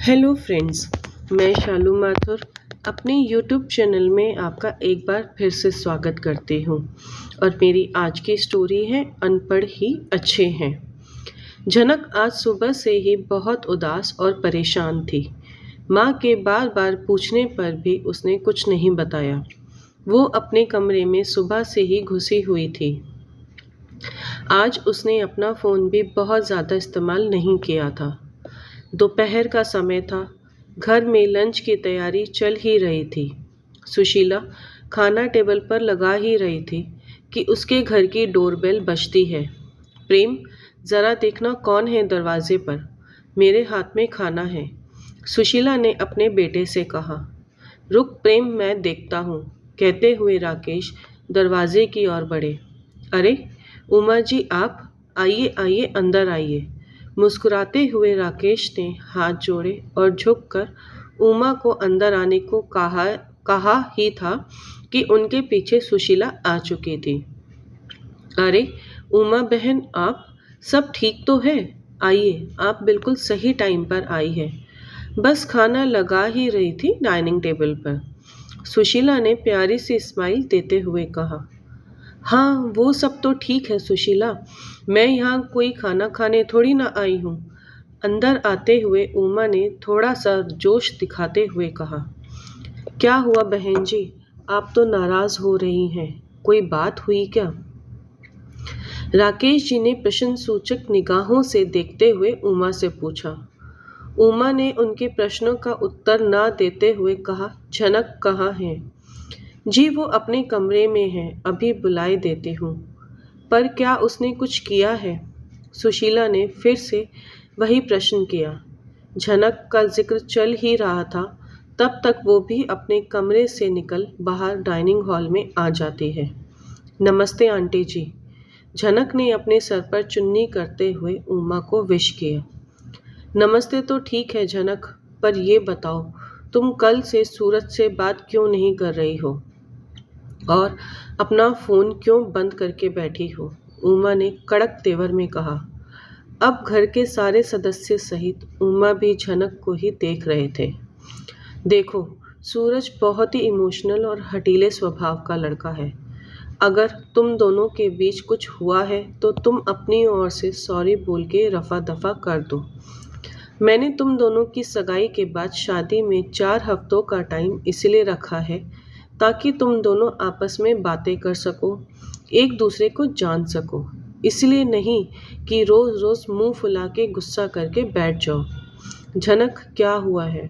Hello friends, मैं शालू माथुर अपने YouTube channel में आपका एक बार फिर से स्वागत करती हूँ। और मेरी आज की स्टोरी है अनपढ़ ही अच्छे हैं। जनक आज सुबह से ही बहुत उदास और परेशान थी। माँ के बार बार पूछने पर भी उसने कुछ नहीं बताया। वो अपने कमरे में सुबह से ही घुसी हुई थी। आज उसने अपना फ़ोन भी बहुत ज़्यादा इस्तेमाल नहीं किया था। दोपहर का समय था। घर में लंच की तैयारी चल ही रही थी। सुशीला खाना टेबल पर लगा ही रही थी कि उसके घर की डोरबेल बजती है। प्रेम, ज़रा देखना कौन है दरवाजे पर। मेरे हाथ में खाना है, सुशीला ने अपने बेटे से कहा। रुक प्रेम, मैं देखता हूँ, कहते हुए राकेश दरवाजे की ओर बढ़े। अरे उमा जी, आप आइए आइए, अंदर आइए। मुस्कुराते हुए राकेश ने हाथ जोड़े और झुककर उमा को अंदर आने को कहा ही था कि उनके पीछे सुशीला आ चुकी थी। अरे उमा बहन, आप सब ठीक तो है? आइए, आप बिल्कुल सही टाइम पर आई है। बस खाना लगा ही रही थी डाइनिंग टेबल पर, सुशीला ने प्यारी सी स्माइल देते हुए कहा। हाँ, वो सब तो ठीक है सुशीला, मैं यहाँ कोई खाना खाने थोड़ी ना आई हूँ। अंदर आते हुए उमा ने थोड़ा सा जोश दिखाते हुए कहा। क्या हुआ बहन जी, आप तो नाराज हो रही हैं, कोई बात हुई क्या? राकेश जी ने प्रश्न सूचक निगाहों से देखते हुए उमा से पूछा। उमा ने उनके प्रश्नों का उत्तर ना देते हुए कहा, जनक कहाँ है? जी वो अपने कमरे में है, अभी बुलाए देती हूँ। पर क्या उसने कुछ किया है? सुशीला ने फिर से वही प्रश्न किया। झनक का जिक्र चल ही रहा था, तब तक वो भी अपने कमरे से निकल बाहर डाइनिंग हॉल में आ जाती है। नमस्ते आंटी जी, झनक ने अपने सर पर चुन्नी करते हुए उमा को विश किया। नमस्ते तो ठीक है झनक, पर ये बताओ तुम कल से सूरज से बात क्यों नहीं कर रही हो और अपना फ़ोन क्यों बंद करके बैठी हो? उमा ने कड़क तेवर में कहा। अब घर के सारे सदस्य सहित उमा भी झनक को ही देख रहे थे। देखो, सूरज बहुत ही इमोशनल और हठीले स्वभाव का लड़का है। अगर तुम दोनों के बीच कुछ हुआ है तो तुम अपनी ओर से सॉरी बोल के रफा दफा कर दो। मैंने तुम दोनों की सगाई के बाद शादी में 4 हफ्तों का टाइम इसलिए रखा है ताकि तुम दोनों आपस में बातें कर सको, एक दूसरे को जान सको। इसलिए नहीं कि रोज़ रोज़ मुंह फुला के गुस्सा करके बैठ जाओ। झनक, क्या हुआ है?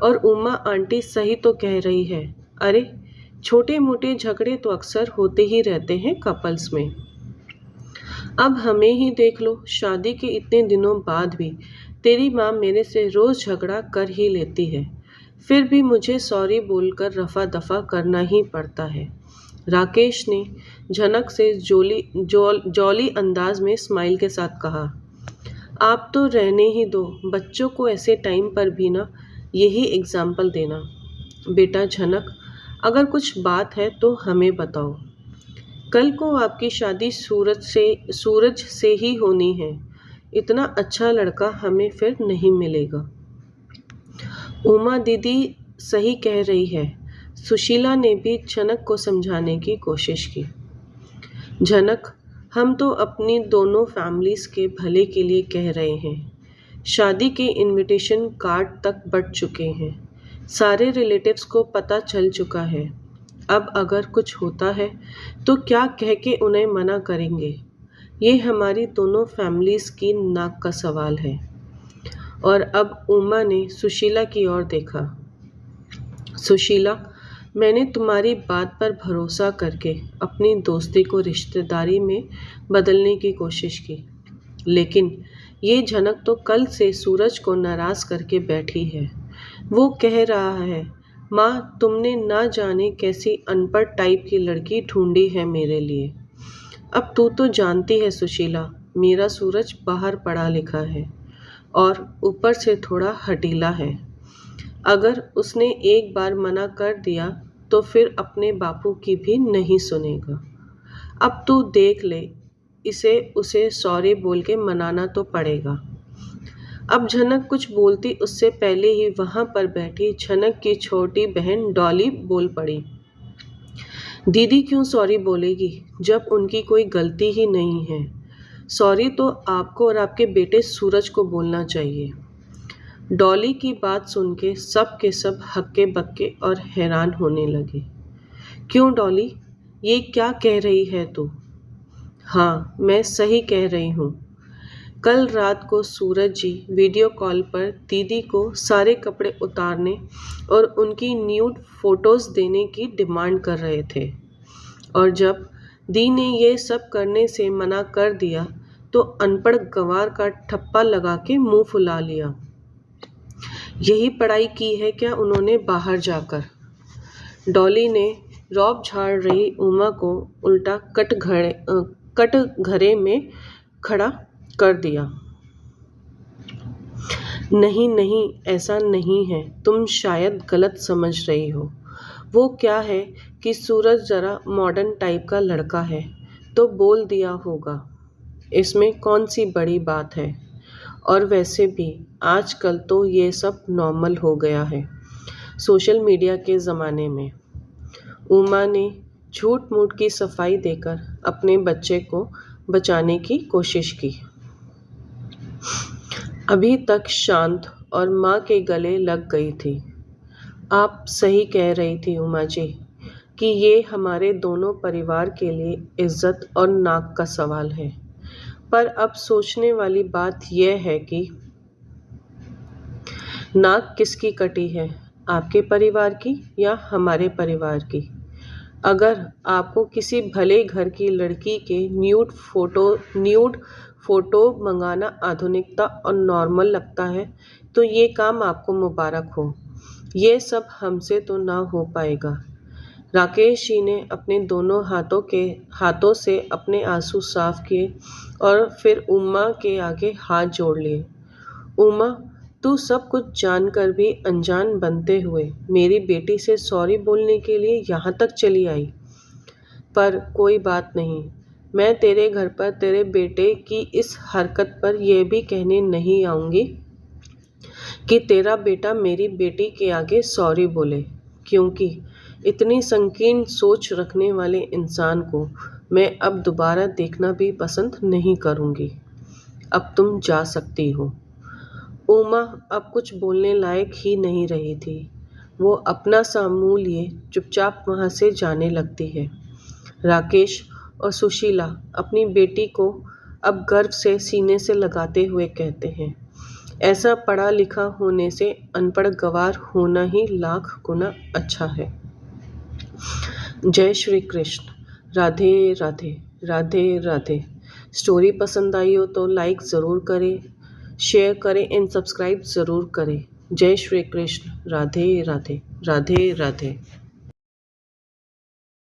और उमा आंटी सही तो कह रही है। अरे छोटे मोटे झगड़े तो अक्सर होते ही रहते हैं कपल्स में। अब हमें ही देख लो, शादी के इतने दिनों बाद भी तेरी माँ मेरे से रोज़ झगड़ा कर ही लेती है, फिर भी मुझे सॉरी बोलकर रफा दफा करना ही पड़ता है। राकेश ने झनक से जौली अंदाज में स्माइल के साथ कहा। आप तो रहने ही दो, बच्चों को ऐसे टाइम पर भी ना यही एग्जाम्पल देना। बेटा झनक, अगर कुछ बात है तो हमें बताओ। कल को आपकी शादी सूरज से ही होनी है। इतना अच्छा लड़का हमें फिर नहीं मिलेगा। उमा दीदी सही कह रही है, सुशीला ने भी झनक को समझाने की कोशिश की। झनक, हम तो अपनी दोनों फैमिलीज़ के भले के लिए कह रहे हैं। शादी के इनविटेशन कार्ड तक बँट चुके हैं, सारे रिलेटिव्स को पता चल चुका है। अब अगर कुछ होता है तो क्या कह के उन्हें मना करेंगे? ये हमारी दोनों फैमिलीज़ की नाक का सवाल है। और अब उमा ने सुशीला की ओर देखा। सुशीला, मैंने तुम्हारी बात पर भरोसा करके अपनी दोस्ती को रिश्तेदारी में बदलने की कोशिश की, लेकिन ये झनक तो कल से सूरज को नाराज़ करके बैठी है। वो कह रहा है, माँ तुमने ना जाने कैसी अनपढ़ टाइप की लड़की ढूंढी है मेरे लिए। अब तू तो जानती है सुशीला, मेरा सूरज बाहर पढ़ा लिखा है और ऊपर से थोड़ा हठीला है। अगर उसने एक बार मना कर दिया तो फिर अपने बापू की भी नहीं सुनेगा। अब तू देख ले, इसे उसे सॉरी बोल के मनाना तो पड़ेगा। अब झनक कुछ बोलती उससे पहले ही वहां पर बैठी झनक की छोटी बहन डॉली बोल पड़ी। दीदी क्यों सॉरी बोलेगी जब उनकी कोई गलती ही नहीं है। सॉरी तो आपको और आपके बेटे सूरज को बोलना चाहिए। डॉली की बात सुन के सब हक्के बक्के और हैरान होने लगे। क्यों डॉली, ये क्या कह रही है तू? हाँ, मैं सही कह रही हूँ। कल रात को सूरज जी वीडियो कॉल पर दीदी को सारे कपड़े उतारने और उनकी न्यूड फोटोज़ देने की डिमांड कर रहे थे, और जब दी ने ये सब करने से मना कर दिया तो अनपढ़ गंवार का ठप्पा लगा के मुंह फुला लिया। यही पढ़ाई की है क्या उन्होंने बाहर जाकर? डॉली ने रौब झाड़ रही उमा को उल्टा कटघरे में खड़ा कर दिया। नहीं नहीं, ऐसा नहीं है, तुम शायद गलत समझ रही हो। वो क्या है कि सूरज ज़रा मॉडर्न टाइप का लड़का है तो बोल दिया होगा, इसमें कौन सी बड़ी बात है। और वैसे भी आजकल तो ये सब नॉर्मल हो गया है सोशल मीडिया के ज़माने में। उमा ने झूठ मूठ की सफाई देकर अपने बच्चे को बचाने की कोशिश की। अभी तक शांत और माँ के गले लग गई थी। आप सही कह रही थी उमा जी कि ये हमारे दोनों परिवार के लिए इज्जत और नाक का सवाल है। पर अब सोचने वाली बात यह है कि नाक किसकी कटी है, आपके परिवार की या हमारे परिवार की? अगर आपको किसी भले घर की लड़की के न्यूड फोटो मंगाना आधुनिकता और नॉर्मल लगता है तो ये काम आपको मुबारक हो। ये सब हमसे तो ना हो पाएगा। राकेश जी ने अपने दोनों हाथों से अपने आंसू साफ किए और फिर उमा के आगे हाथ जोड़ लिए। उमा, तू सब कुछ जानकर भी अनजान बनते हुए मेरी बेटी से सॉरी बोलने के लिए यहाँ तक चली आई। पर कोई बात नहीं, मैं तेरे घर पर तेरे बेटे की इस हरकत पर यह भी कहने नहीं आऊँगी कि तेरा बेटा मेरी बेटी के आगे सॉरी बोले, क्योंकि इतनी संकीर्ण सोच रखने वाले इंसान को मैं अब दोबारा देखना भी पसंद नहीं करूँगी। अब तुम जा सकती हो। उमा अब कुछ बोलने लायक ही नहीं रही थी। वो अपना सा मुँह लिए चुपचाप वहाँ से जाने लगती है। राकेश और सुशीला अपनी बेटी को अब गर्व से सीने से लगाते हुए कहते हैं, ऐसा पढ़ा लिखा होने से अनपढ़ गंवार होना ही लाख गुना अच्छा है। जय श्री कृष्ण। राधे राधे। राधे राधे। स्टोरी पसंद आई हो तो लाइक ज़रूर करें, शेयर करें एंड सब्सक्राइब ज़रूर करें। जय श्री कृष्ण। राधे राधे। राधे राधे।